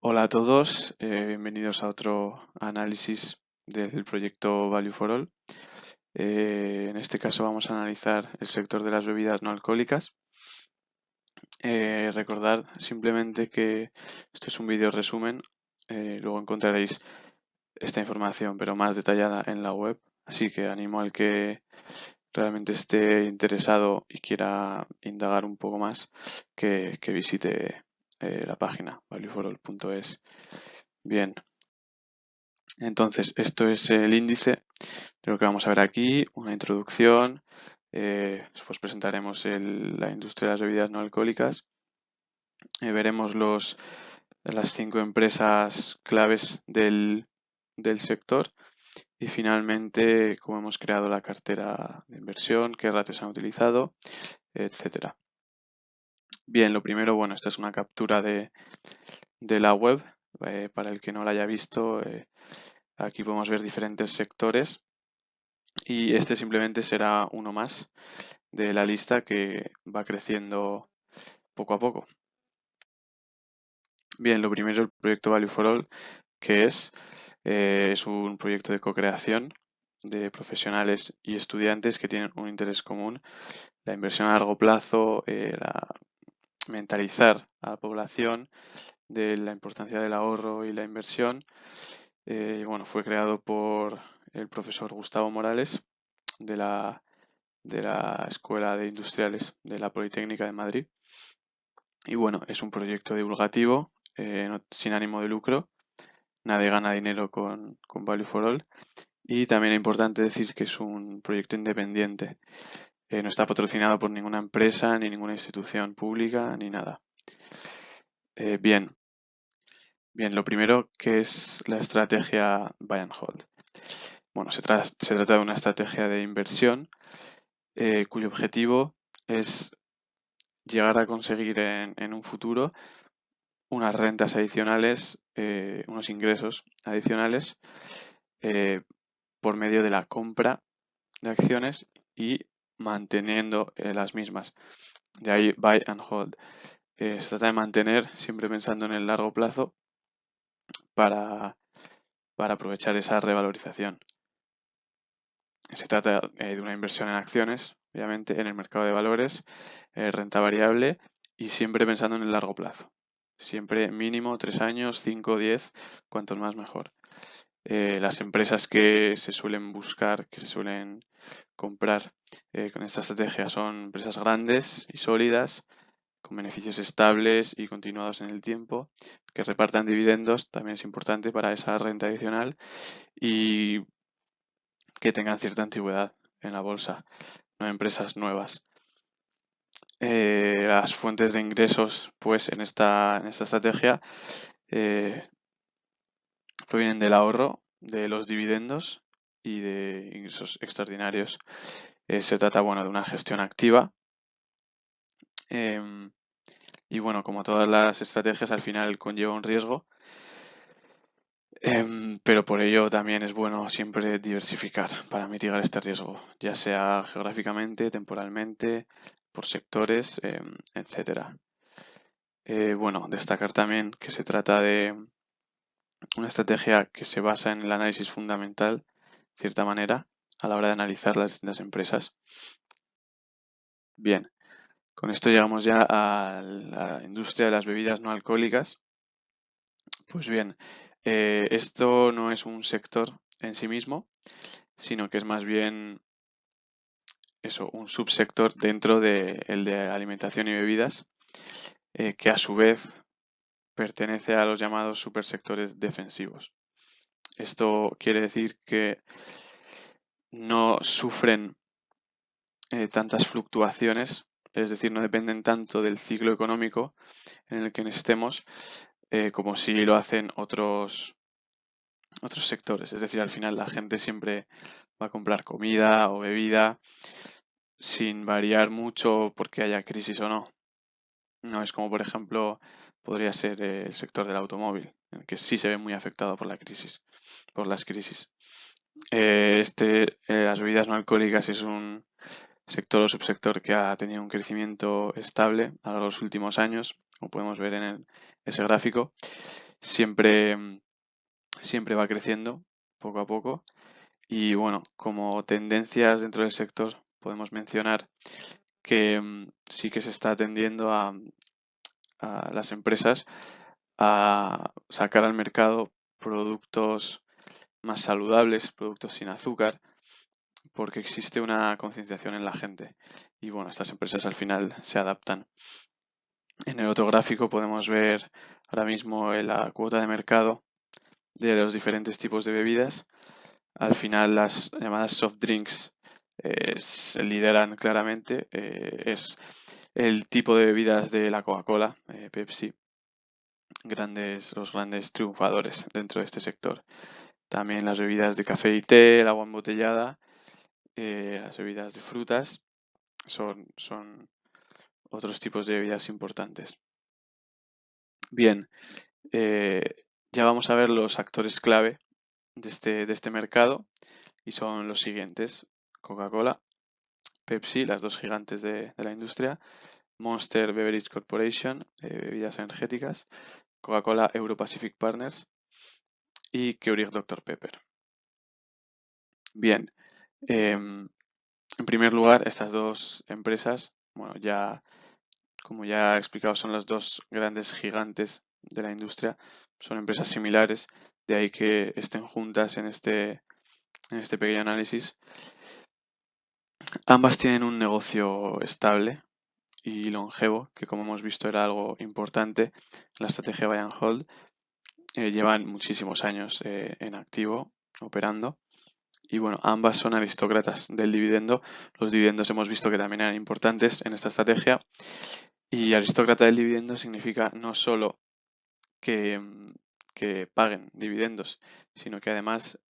Hola a todos, bienvenidos a otro análisis del proyecto Value for All. En este caso vamos a analizar el sector de las bebidas no alcohólicas. Recordad simplemente que esto es un vídeo resumen, luego encontraréis esta información pero más detallada en la web, así que animo al que realmente esté interesado y quiera indagar un poco más que visite la página valueforall.es. Bien. Entonces, esto es el índice de lo que vamos a ver aquí, una introducción, después presentaremos la industria de las bebidas no alcohólicas, veremos las 5 empresas claves del sector y finalmente cómo hemos creado la cartera de inversión, qué ratios han utilizado, etcétera. Bien, lo primero, bueno, esta es una captura de la web, para el que no la haya visto, aquí podemos ver diferentes sectores. Y este simplemente será uno más de la lista que va creciendo poco a poco. Bien, lo primero, el proyecto Value for All, que es un proyecto de co-creación de profesionales y estudiantes que tienen un interés común, la inversión a largo plazo, mentalizar a la población de la importancia del ahorro y la inversión. Bueno, fue creado por el profesor Gustavo Morales de la Escuela de Industriales de la Politécnica de Madrid. Y bueno, es un proyecto divulgativo, sin ánimo de lucro. Nadie gana dinero con Value for All. Y también es importante decir que es un proyecto independiente. No está patrocinado por ninguna empresa, ni ninguna institución pública, ni nada. Bien, lo primero, que es la estrategia Buy and Hold. Bueno, se trata de una estrategia de inversión cuyo objetivo es llegar a conseguir en un futuro unas rentas adicionales, unos ingresos adicionales por medio de la compra de acciones y manteniendo las mismas. De ahí buy and hold. Se trata de mantener, siempre pensando en el largo plazo, para aprovechar esa revalorización. Se trata de una inversión en acciones, obviamente, en el mercado de valores, renta variable y siempre pensando en el largo plazo. Siempre mínimo 3 años, 5, 10, cuantos más mejor. Las empresas que se suelen buscar, que se suelen comprar con esta estrategia son empresas grandes y sólidas, con beneficios estables y continuados en el tiempo, que repartan dividendos, también es importante para esa renta adicional, y que tengan cierta antigüedad en la bolsa, no empresas nuevas. Las fuentes de ingresos, pues en esta estrategia provienen del ahorro, de los dividendos y de ingresos extraordinarios. Se trata, bueno, de una gestión activa. Y bueno, como todas las estrategias, al final conlleva un riesgo. Pero por ello también es bueno siempre diversificar para mitigar este riesgo, ya sea geográficamente, temporalmente, por sectores, etcétera. Bueno, destacar también que se trata de una estrategia que se basa en el análisis fundamental, de cierta manera, a la hora de analizar las distintas empresas. Bien, con esto llegamos ya a la industria de las bebidas no alcohólicas. Pues bien, esto no es un sector en sí mismo, sino que es más bien eso, un subsector dentro del de alimentación y bebidas, que a su vez pertenece a los llamados supersectores defensivos. Esto quiere decir que no sufren tantas fluctuaciones, es decir, no dependen tanto del ciclo económico en el que estemos como si lo hacen otros sectores. Es decir, al final la gente siempre va a comprar comida o bebida sin variar mucho porque haya crisis o no. No es como, por ejemplo, podría ser el sector del automóvil, en el que sí se ve muy afectado por por las crisis. Las bebidas no alcohólicas es un sector o subsector que ha tenido un crecimiento estable a lo largo de los últimos años, como podemos ver en ese gráfico. siempre, siempre va creciendo poco a poco. Y bueno, como tendencias dentro del sector podemos mencionar que sí que se está tendiendo a las empresas a sacar al mercado productos más saludables, productos sin azúcar, porque existe una concienciación en la gente. Y bueno, estas empresas al final se adaptan. En el otro gráfico podemos ver ahora mismo la cuota de mercado de los diferentes tipos de bebidas. Al final las llamadas soft drinks se lideran claramente. Es el tipo de bebidas de la Coca-Cola, Pepsi, los grandes triunfadores dentro de este sector. También las bebidas de café y té, el agua embotellada, las bebidas de frutas son otros tipos de bebidas importantes. Bien, eh, ya vamos a ver los actores clave de este mercado y son los siguientes: Coca-Cola, Pepsi, las dos gigantes de la industria, Monster Beverage Corporation, bebidas energéticas, Coca-Cola Euro-Pacific Partners y Keurig Dr Pepper. Bien, en primer lugar, estas dos empresas, bueno, como ya he explicado, son las dos grandes gigantes de la industria, son empresas similares, de ahí que estén juntas en este pequeño análisis. Ambas tienen un negocio estable y longevo, que como hemos visto era algo importante en la estrategia Buy and Hold. Llevan muchísimos años en activo, operando. Y bueno, ambas son aristócratas del dividendo. Los dividendos hemos visto que también eran importantes en esta estrategia. Y aristócrata del dividendo significa no solo que, que paguen dividendos, sino que además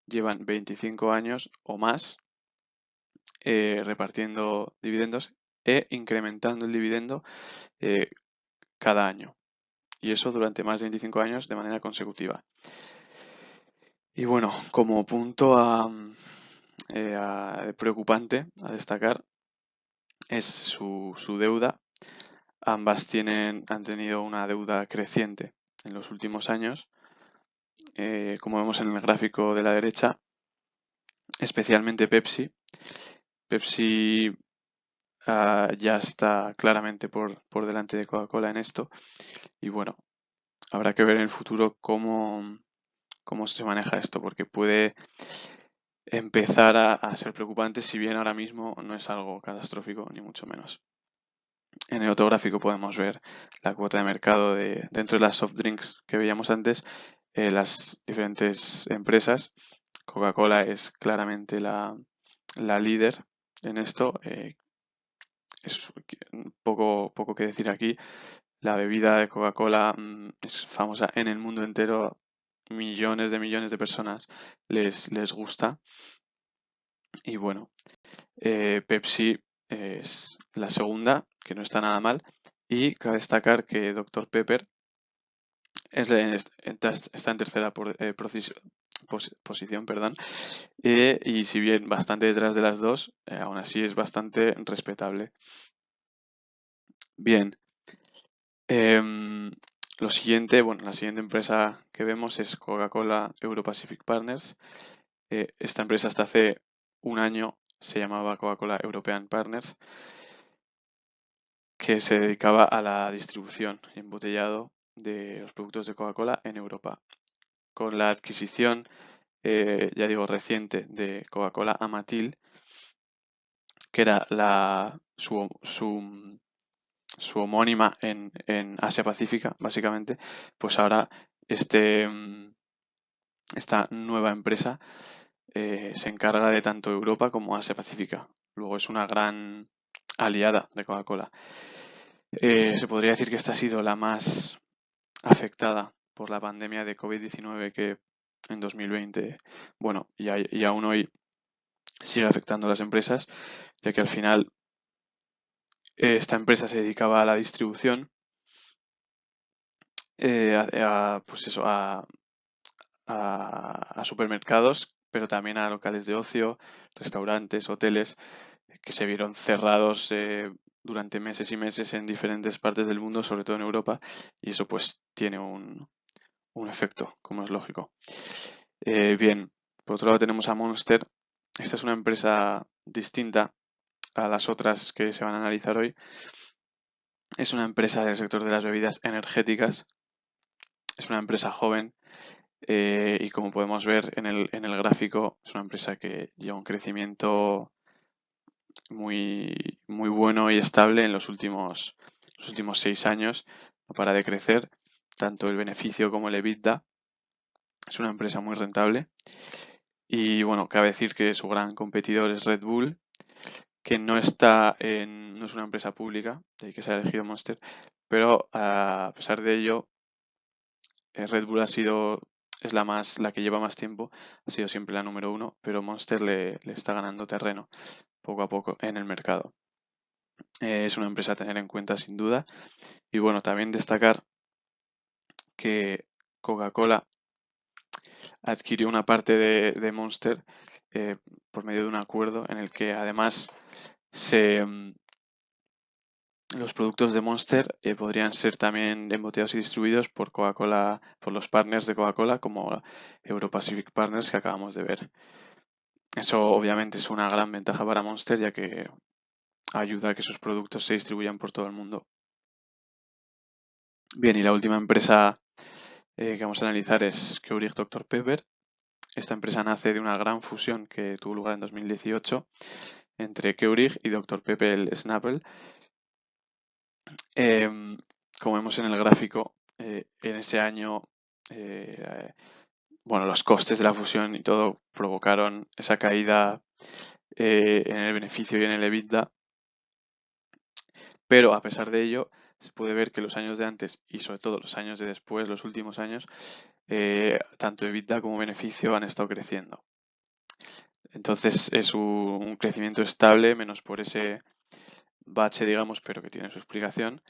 llevan 25 años o más repartiendo dividendos e incrementando el dividendo cada año. Y eso durante más de 25 años de manera consecutiva. Y bueno, como punto preocupante a destacar es su deuda. Ambas han tenido una deuda creciente en los últimos años, como vemos en el gráfico de la derecha, especialmente Pepsi. Pepsi ya está claramente por delante de Coca-Cola en esto. Y bueno, habrá que ver en el futuro cómo se maneja esto, porque puede empezar a ser preocupante, si bien ahora mismo no es algo catastrófico, ni mucho menos. En el otro gráfico podemos ver la cuota de mercado dentro de las soft drinks que veíamos antes, las diferentes empresas. Coca-Cola es claramente la líder en esto. Es poco que decir aquí. La bebida de Coca-Cola es famosa en el mundo entero. Millones de personas les gusta. Y bueno, Pepsi es la segunda, que no está nada mal. Y cabe destacar que Dr Pepper está en tercera posición, perdón. Y si bien bastante detrás de las dos, aún así es bastante respetable. Bien. La siguiente empresa que vemos es Coca-Cola Euro-Pacific Partners. Esta empresa hasta hace un año se llamaba Coca-Cola European Partners, que se dedicaba a la distribución y embotellado de los productos de Coca-Cola en Europa. Con la adquisición, ya digo, reciente de Coca-Cola Amatil, que era su homónima en Asia Pacífica, básicamente, pues ahora esta nueva empresa se encarga de tanto Europa como Asia Pacífica. Luego es una gran aliada de Coca-Cola. Se podría decir que esta ha sido la más afectada por la pandemia de COVID-19 que en 2020, bueno, y aún hoy sigue afectando a las empresas, ya que al final esta empresa se dedicaba a la distribución, pues eso, a supermercados, pero también a locales de ocio, restaurantes, hoteles, que se vieron cerrados durante meses y meses en diferentes partes del mundo, sobre todo en Europa, y eso pues tiene un efecto, como es lógico. Bien, por otro lado tenemos a Monster. Esta es una empresa distinta a las otras que se van a analizar hoy. Es una empresa del sector de las bebidas energéticas. Es una empresa joven y como podemos ver en el gráfico, es una empresa que lleva un crecimiento muy bueno y estable en los últimos 6 años. No para de crecer, tanto el beneficio como el EBITDA. Es una empresa muy rentable. Y bueno, cabe decir que su gran competidor es Red Bull, que no es una empresa pública, de ahí que se ha elegido Monster, pero a pesar de ello, Red Bull es la que lleva más tiempo, ha sido siempre la número uno, pero Monster le está ganando terreno poco a poco en el mercado. Es una empresa a tener en cuenta sin duda. Y bueno, también destacar que Coca-Cola adquirió una parte de Monster por medio de un acuerdo en el que además los productos de Monster podrían ser también embotellados y distribuidos por Coca-Cola, por los partners de Coca-Cola como Euro-Pacific Partners que acabamos de ver. Eso obviamente es una gran ventaja para Monster ya que ayuda a que sus productos se distribuyan por todo el mundo. Bien, y la última empresa que vamos a analizar es Keurig Dr Pepper. Esta empresa nace de una gran fusión que tuvo lugar en 2018 entre Keurig y Dr Pepper el Snapple. Como vemos en el gráfico, en ese año, los costes de la fusión y todo provocaron esa caída en el beneficio y en el EBITDA, pero a pesar de ello, se puede ver que los años de antes y sobre todo los años de después, los últimos años, tanto EBITDA como beneficio han estado creciendo. Entonces es un crecimiento estable, menos por ese bache, digamos, pero que tiene su explicación.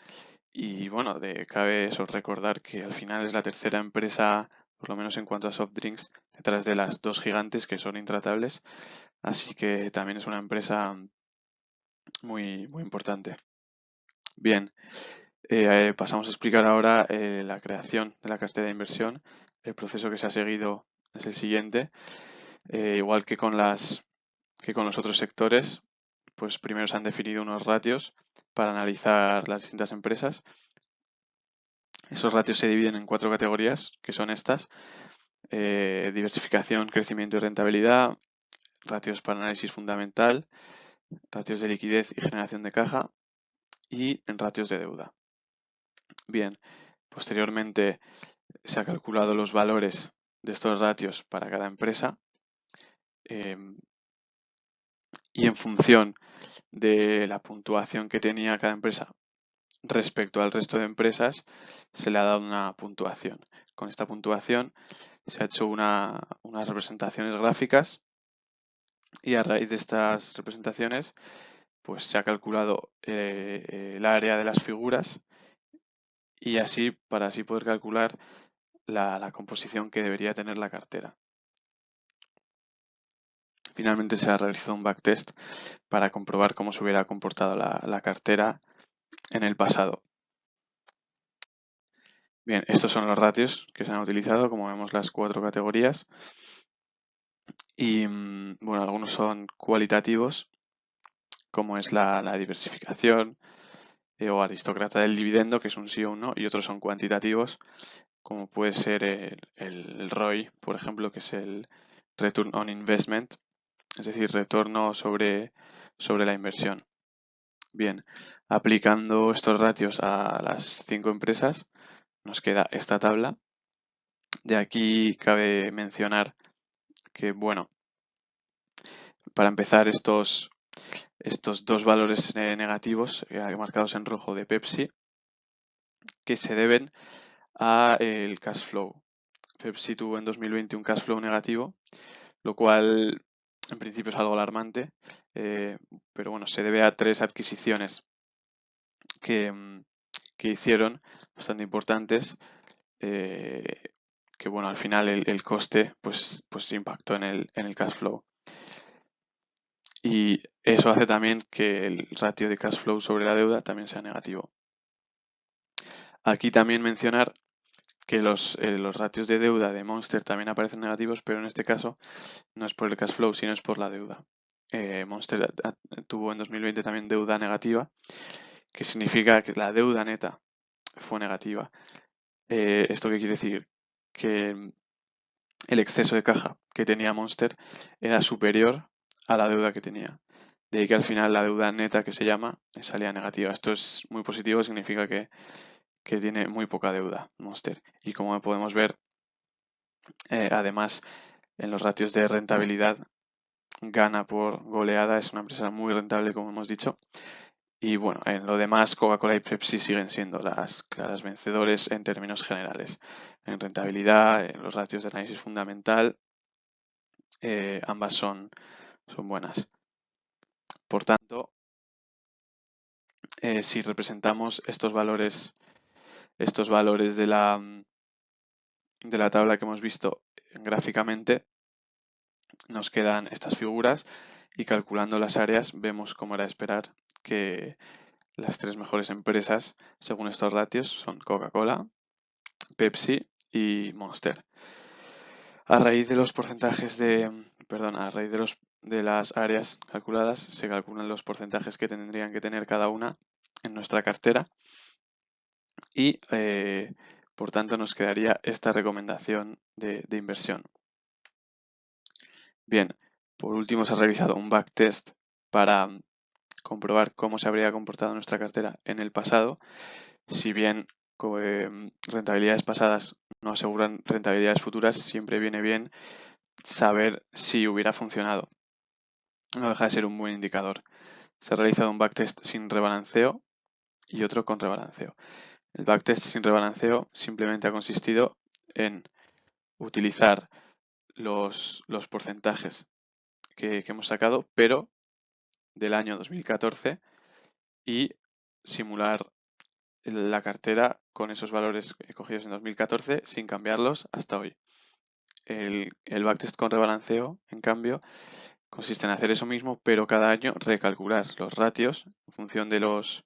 Y bueno, cabe eso recordar que al final es la tercera empresa, por lo menos en cuanto a soft drinks, detrás de las dos gigantes que son intratables. Así que también es una empresa muy importante. Bien, pasamos a explicar ahora la creación de la cartera de inversión. El proceso que se ha seguido es el siguiente. Igual que con los otros sectores, pues primero se han definido unos ratios para analizar las distintas empresas. Esos ratios se dividen en 4 categorías, que son estas: diversificación, crecimiento y rentabilidad, ratios para análisis fundamental, ratios de liquidez y generación de caja y en ratios de deuda. Bien, posteriormente se ha calculado los valores de estos ratios para cada empresa y en función de la puntuación que tenía cada empresa respecto al resto de empresas se le ha dado una puntuación. Con esta puntuación se ha hecho unas representaciones gráficas y a raíz de estas representaciones pues se ha calculado el área de las figuras y así para así poder calcular la composición que debería tener la cartera. Finalmente se ha realizado un backtest para comprobar cómo se hubiera comportado la cartera en el pasado. Bien, estos son los ratios que se han utilizado, como vemos las 4 categorías. Y bueno, algunos son cualitativos, como es la diversificación o aristócrata del dividendo, que es un sí o un no, y otros son cuantitativos, como puede ser el ROI, por ejemplo, que es el Return on Investment, es decir, retorno sobre la inversión. Bien, aplicando estos ratios a las 5 empresas, nos queda esta tabla. De aquí cabe mencionar que, bueno, para empezar, estos dos valores negativos marcados en rojo de Pepsi, que se deben a el cash flow. Pepsi tuvo en 2020 un cash flow negativo, lo cual en principio es algo alarmante, pero bueno, se debe a 3 adquisiciones que hicieron bastante importantes, que bueno, al final el coste pues impactó en el cash flow. Y eso hace también que el ratio de cash flow sobre la deuda también sea negativo. Aquí también mencionar que los ratios de deuda de Monster también aparecen negativos, pero en este caso no es por el cash flow, sino es por la deuda. Monster tuvo en 2020 también deuda negativa, que significa que la deuda neta fue negativa. ¿Esto qué quiere decir? Que el exceso de caja que tenía Monster era superior a la deuda que tenía. De ahí que al final la deuda neta, que se llama, salía negativa. Esto es muy positivo, significa que tiene muy poca deuda Monster. Y como podemos ver, además en los ratios de rentabilidad gana por goleada, es una empresa muy rentable, como hemos dicho. Y bueno, en lo demás, Coca-Cola y Pepsi siguen siendo las claras vencedores en términos generales. En rentabilidad, en los ratios de análisis fundamental, ambas son buenas. Por tanto, si representamos estos valores de la tabla que hemos visto gráficamente, nos quedan estas figuras y calculando las áreas vemos, como era de esperar, que las tres mejores empresas según estos ratios son Coca-Cola, Pepsi y Monster. A raíz de los porcentajes a raíz de las áreas calculadas, se calculan los porcentajes que tendrían que tener cada una en nuestra cartera y por tanto nos quedaría esta recomendación de inversión. Bien, por último se ha realizado un backtest para comprobar cómo se habría comportado nuestra cartera en el pasado. Si bien rentabilidades pasadas no aseguran rentabilidades futuras, siempre viene bien saber si hubiera funcionado. No deja de ser un buen indicador. Se ha realizado un backtest sin rebalanceo y otro con rebalanceo. El backtest sin rebalanceo simplemente ha consistido en utilizar los porcentajes que hemos sacado, pero del año 2014, y simular la cartera con esos valores cogidos en 2014 sin cambiarlos hasta hoy. El backtest con rebalanceo, en cambio, consiste en hacer eso mismo, pero cada año recalcular los ratios en función de los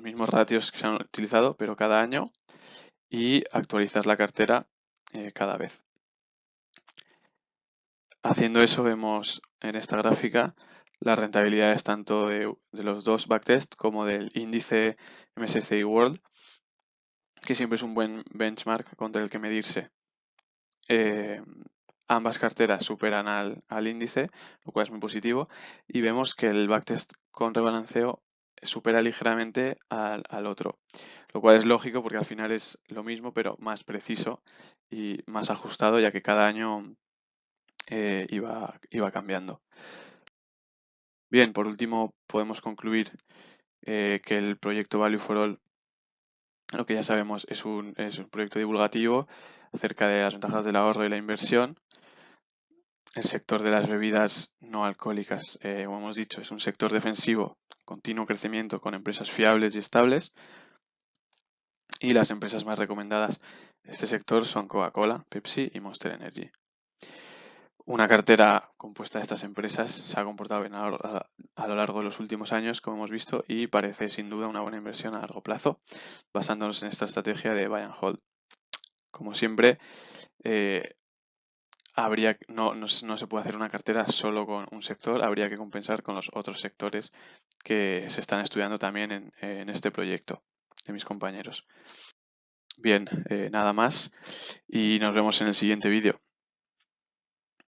mismos ratios que se han utilizado, pero cada año, y actualizar la cartera cada vez. Haciendo eso vemos en esta gráfica las rentabilidades tanto de los dos backtests como del índice MSCI World, que siempre es un buen benchmark contra el que medirse. Ambas carteras superan al índice, lo cual es muy positivo, y vemos que el backtest con rebalanceo supera ligeramente al otro, lo cual es lógico porque al final es lo mismo pero más preciso y más ajustado, ya que cada año iba cambiando. Bien, por último podemos concluir que el proyecto Value for All, lo que ya sabemos, es un proyecto divulgativo acerca de las ventajas del ahorro y la inversión. El sector de las bebidas no alcohólicas, como hemos dicho, es un sector defensivo, continuo crecimiento con empresas fiables y estables. Y las empresas más recomendadas de este sector son Coca-Cola, Pepsi y Monster Energy. Una cartera compuesta de estas empresas se ha comportado bien a lo largo de los últimos años, como hemos visto, y parece sin duda una buena inversión a largo plazo, basándonos en esta estrategia de buy and hold. Como siempre, no se puede hacer una cartera solo con un sector, habría que compensar con los otros sectores que se están estudiando también en este proyecto de mis compañeros. Bien, nada más y nos vemos en el siguiente vídeo.